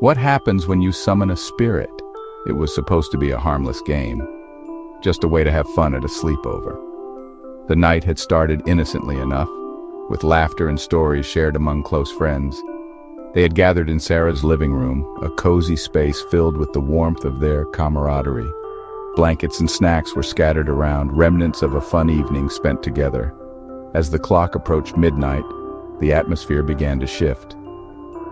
What happens when you summon a spirit? It was supposed to be a harmless game, just a way to have fun at a sleepover. The night had started innocently enough, with laughter and stories shared among close friends. They had gathered in Sarah's living room, a cozy space filled with the warmth of their camaraderie. Blankets and snacks were scattered around, remnants of a fun evening spent together. As the clock approached midnight, the atmosphere began to shift.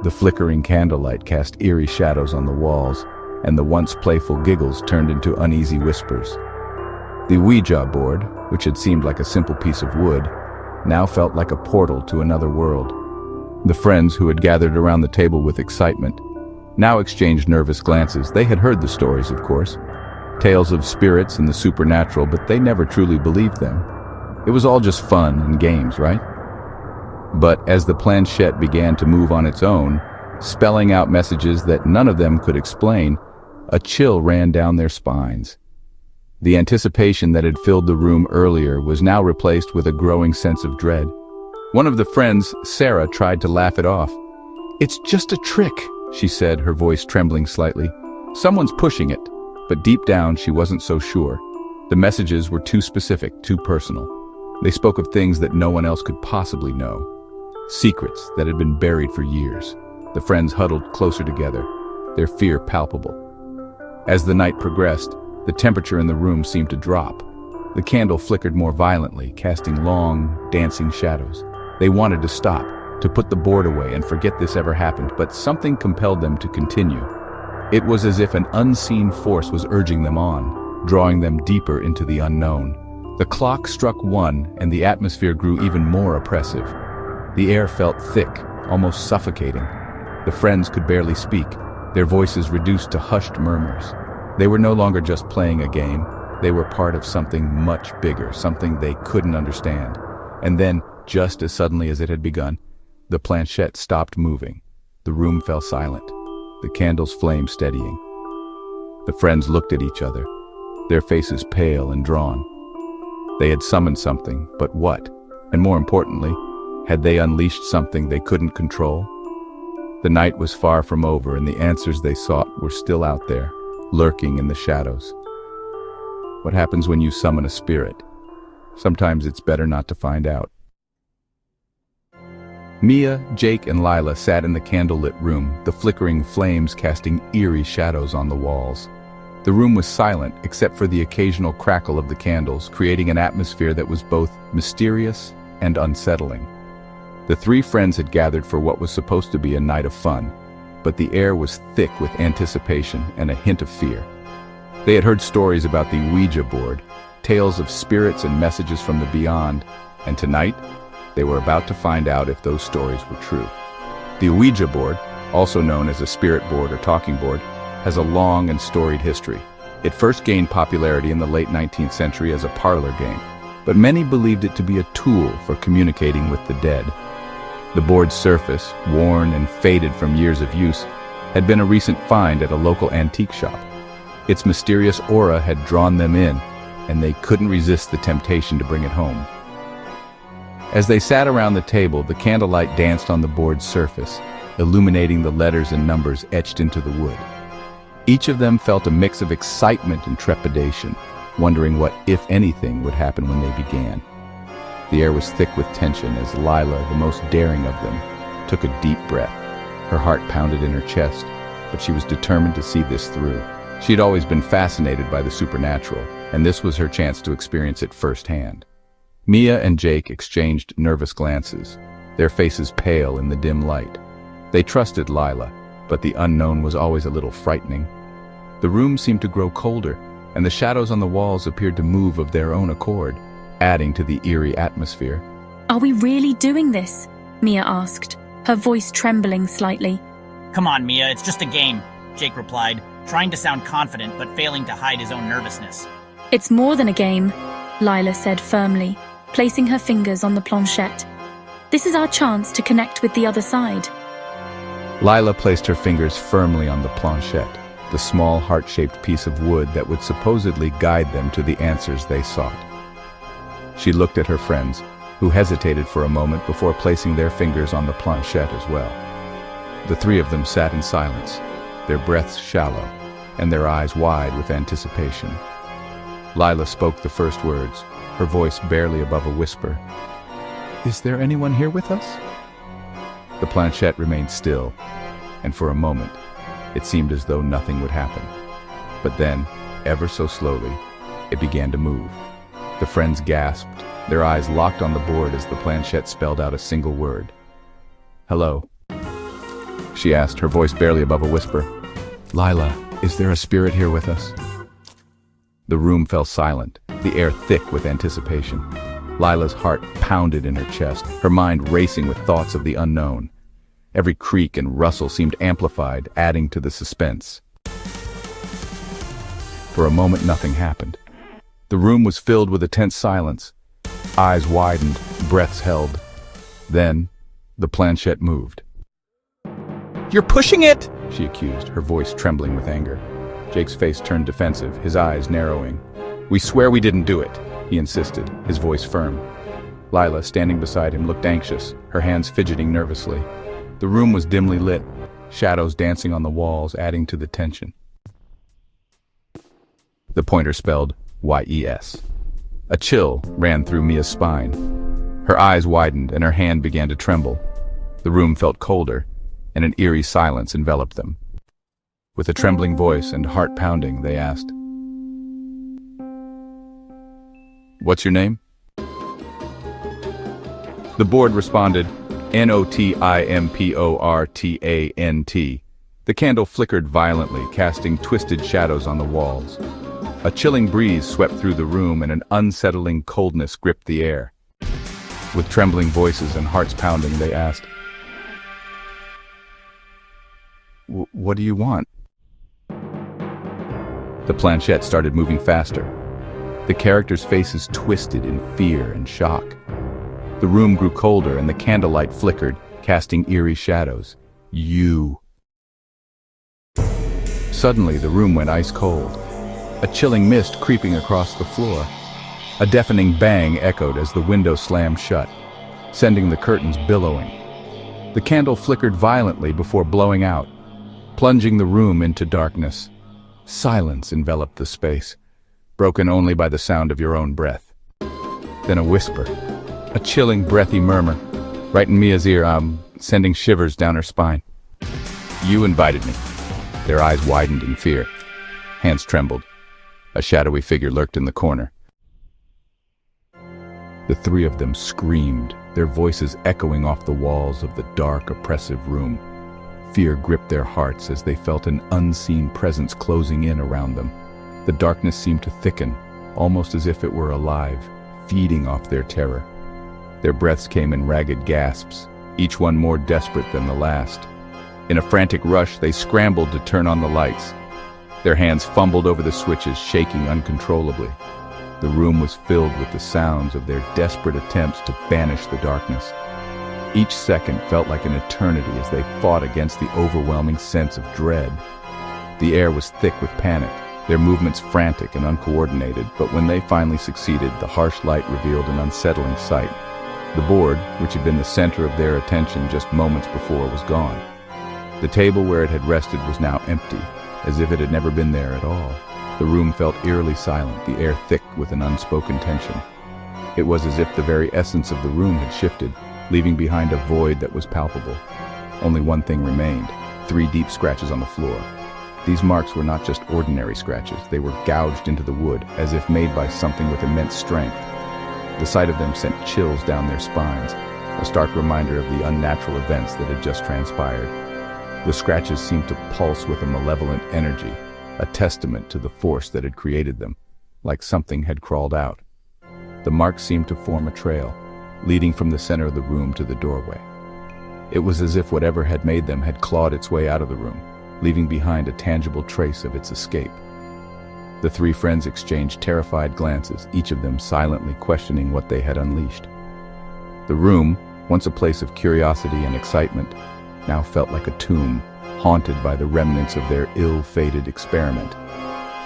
The flickering candlelight cast eerie shadows on the walls, and the once playful giggles turned into uneasy whispers. The Ouija board, which had seemed like a simple piece of wood, now felt like a portal to another world. The friends who had gathered around the table with excitement now exchanged nervous glances. They had heard the stories, of course, tales of spirits and the supernatural, but they never truly believed them. It was all just fun and games, right? But as the planchette began to move on its own, spelling out messages that none of them could explain, a chill ran down their spines. The anticipation that had filled the room earlier was now replaced with a growing sense of dread. One of the friends, Sarah, tried to laugh it off. "It's just a trick," she said, her voice trembling slightly. "Someone's pushing it." But deep down, she wasn't so sure. The messages were too specific, too personal. They spoke of things that no one else could possibly know. Secrets that had been buried for years. The friends huddled closer together, their fear palpable. As the night progressed, the temperature in the room seemed to drop. The candle flickered more violently, casting long, dancing shadows. They wanted to stop, to put the board away and forget this ever happened, but something compelled them to continue. It was as if an unseen force was urging them on, drawing them deeper into the unknown. The clock struck 1, and the atmosphere grew even more oppressive. The air felt thick, almost suffocating. The friends could barely speak, their voices reduced to hushed murmurs. They were no longer just playing a game. They were part of something much bigger, something they couldn't understand. And then, just as suddenly as it had begun, the planchette stopped moving. The room fell silent, the candle's flame steadying. The friends looked at each other, their faces pale and drawn. They had summoned something, but what? And more importantly, had they unleashed something they couldn't control? The night was far from over, and the answers they sought were still out there, lurking in the shadows. What happens when you summon a spirit? Sometimes it's better not to find out. Mia, Jake, and Lila sat in the candlelit room, the flickering flames casting eerie shadows on the walls. The room was silent, except for the occasional crackle of the candles, creating an atmosphere that was both mysterious and unsettling. The three friends had gathered for what was supposed to be a night of fun, but the air was thick with anticipation and a hint of fear. They had heard stories about the Ouija board, tales of spirits and messages from the beyond, and tonight, they were about to find out if those stories were true. The Ouija board, also known as a spirit board or talking board, has a long and storied history. It first gained popularity in the late 19th century as a parlor game, but many believed it to be a tool for communicating with the dead. The board's surface, worn and faded from years of use, had been a recent find at a local antique shop. Its mysterious aura had drawn them in, and they couldn't resist the temptation to bring it home. As they sat around the table, the candlelight danced on the board's surface, illuminating the letters and numbers etched into the wood. Each of them felt a mix of excitement and trepidation, wondering what, if anything, would happen when they began. The air was thick with tension as Lila, the most daring of them, took a deep breath. Her heart pounded in her chest, but she was determined to see this through. She had always been fascinated by the supernatural, and this was her chance to experience it firsthand. Mia and Jake exchanged nervous glances, their faces pale in the dim light. They trusted Lila, but the unknown was always a little frightening. The room seemed to grow colder, and the shadows on the walls appeared to move of their own accord, adding to the eerie atmosphere. "Are we really doing this?" Mia asked, her voice trembling slightly. "Come on, Mia, it's just a game," Jake replied, trying to sound confident but failing to hide his own nervousness. "It's more than a game," Lila said firmly, placing her fingers on the planchette. "This is our chance to connect with the other side." Lila placed her fingers firmly on the planchette, the small heart-shaped piece of wood that would supposedly guide them to the answers they sought. She looked at her friends, who hesitated for a moment before placing their fingers on the planchette as well. The three of them sat in silence, their breaths shallow, and their eyes wide with anticipation. Lila spoke the first words, her voice barely above a whisper. "Is there anyone here with us?" The planchette remained still, and for a moment, it seemed as though nothing would happen. But then, ever so slowly, it began to move. The friends gasped, their eyes locked on the board as the planchette spelled out a single word. "Hello," she asked, her voice barely above a whisper. "Lila, is there a spirit here with us?" The room fell silent, the air thick with anticipation. Lila's heart pounded in her chest, her mind racing with thoughts of the unknown. Every creak and rustle seemed amplified, adding to the suspense. For a moment, nothing happened. The room was filled with a tense silence. Eyes widened, breaths held. Then, the planchette moved. "You're pushing it!" she accused, her voice trembling with anger. Jake's face turned defensive, his eyes narrowing. "We swear we didn't do it," he insisted, his voice firm. Lila, standing beside him, looked anxious, her hands fidgeting nervously. The room was dimly lit, shadows dancing on the walls, adding to the tension. The pointer spelled Y-E-S. A chill ran through Mia's spine. Her eyes widened and her hand began to tremble. The room felt colder, and an eerie silence enveloped them. With a trembling voice and heart pounding, they asked, "What's your name?" The board responded, "Notimportant." The candle flickered violently, casting twisted shadows on the walls. A chilling breeze swept through the room and an unsettling coldness gripped the air. With trembling voices and hearts pounding, they asked, "What do you want?" The planchette started moving faster. The characters' faces twisted in fear and shock. The room grew colder and the candlelight flickered, casting eerie shadows. "You." Suddenly, the room went ice cold. A chilling mist creeping across the floor. A deafening bang echoed as the window slammed shut, sending the curtains billowing. The candle flickered violently before blowing out, plunging the room into darkness. Silence enveloped the space, broken only by the sound of your own breath. Then a whisper, a chilling, breathy murmur, right in Mia's ear, sending shivers down her spine. "You invited me." Their eyes widened in fear. Hands trembled. A shadowy figure lurked in the corner. The three of them screamed, their voices echoing off the walls of the dark, oppressive room. Fear gripped their hearts as they felt an unseen presence closing in around them. The darkness seemed to thicken, almost as if it were alive, feeding off their terror. Their breaths came in ragged gasps, each one more desperate than the last. In a frantic rush, they scrambled to turn on the lights. Their hands fumbled over the switches, shaking uncontrollably. The room was filled with the sounds of their desperate attempts to banish the darkness. Each second felt like an eternity as they fought against the overwhelming sense of dread. The air was thick with panic, their movements frantic and uncoordinated, but when they finally succeeded, the harsh light revealed an unsettling sight. The board, which had been the center of their attention just moments before, was gone. The table where it had rested was now empty, as if it had never been there at all. The room felt eerily silent, the air thick with an unspoken tension. It was as if the very essence of the room had shifted, leaving behind a void that was palpable. Only one thing remained, 3 deep scratches on the floor. These marks were not just ordinary scratches, they were gouged into the wood, as if made by something with immense strength. The sight of them sent chills down their spines, a stark reminder of the unnatural events that had just transpired. The scratches seemed to pulse with a malevolent energy, a testament to the force that had created them, like something had crawled out. The marks seemed to form a trail, leading from the center of the room to the doorway. It was as if whatever had made them had clawed its way out of the room, leaving behind a tangible trace of its escape. The 3 friends exchanged terrified glances, each of them silently questioning what they had unleashed. The room, once a place of curiosity and excitement, now felt like a tomb, haunted by the remnants of their ill-fated experiment.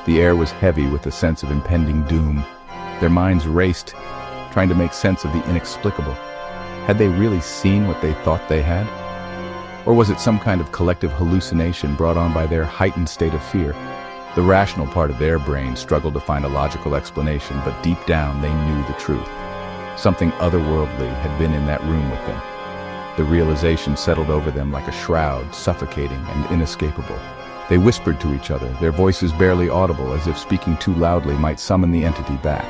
The air was heavy with a sense of impending doom. Their minds raced, trying to make sense of the inexplicable. Had they really seen what they thought they had? Or was it some kind of collective hallucination brought on by their heightened state of fear? The rational part of their brain struggled to find a logical explanation, but deep down they knew the truth. Something otherworldly had been in that room with them. The realization settled over them like a shroud, suffocating and inescapable. They whispered to each other, their voices barely audible, as if speaking too loudly might summon the entity back.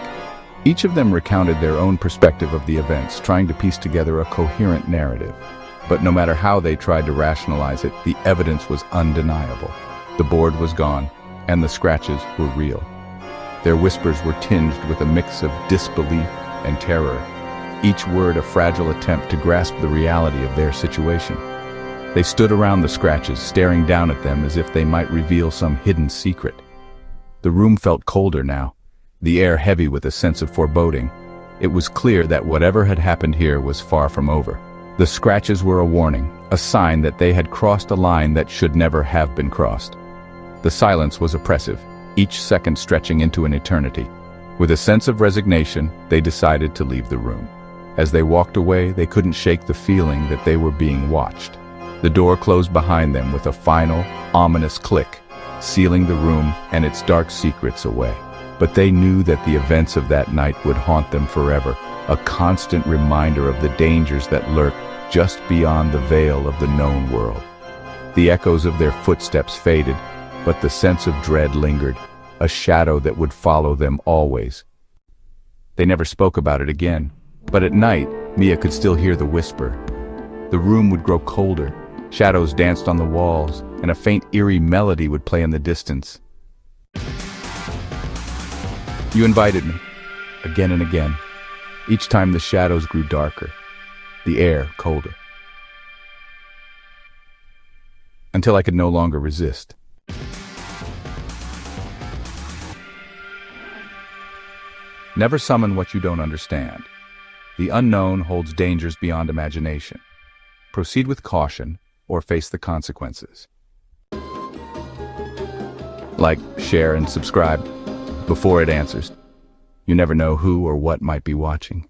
Each of them recounted their own perspective of the events, trying to piece together a coherent narrative. But no matter how they tried to rationalize it, the evidence was undeniable. The board was gone, and the scratches were real. Their whispers were tinged with a mix of disbelief and terror, each word a fragile attempt to grasp the reality of their situation. They stood around the scratches, staring down at them as if they might reveal some hidden secret. The room felt colder now, the air heavy with a sense of foreboding. It was clear that whatever had happened here was far from over. The scratches were a warning, a sign that they had crossed a line that should never have been crossed. The silence was oppressive, each second stretching into an eternity. With a sense of resignation, they decided to leave the room. As they walked away, they couldn't shake the feeling that they were being watched. The door closed behind them with a final, ominous click, sealing the room and its dark secrets away. But they knew that the events of that night would haunt them forever, a constant reminder of the dangers that lurk just beyond the veil of the known world. The echoes of their footsteps faded, but the sense of dread lingered, a shadow that would follow them always. They never spoke about it again, but at night, Mia could still hear the whisper. The room would grow colder, shadows danced on the walls, and a faint eerie melody would play in the distance. You invited me, again and again. Each time the shadows grew darker, the air colder. Until I could no longer resist. Never summon what you don't understand. The unknown holds dangers beyond imagination. Proceed with caution or face the consequences. Like, share, and subscribe before it answers. You never know who or what might be watching.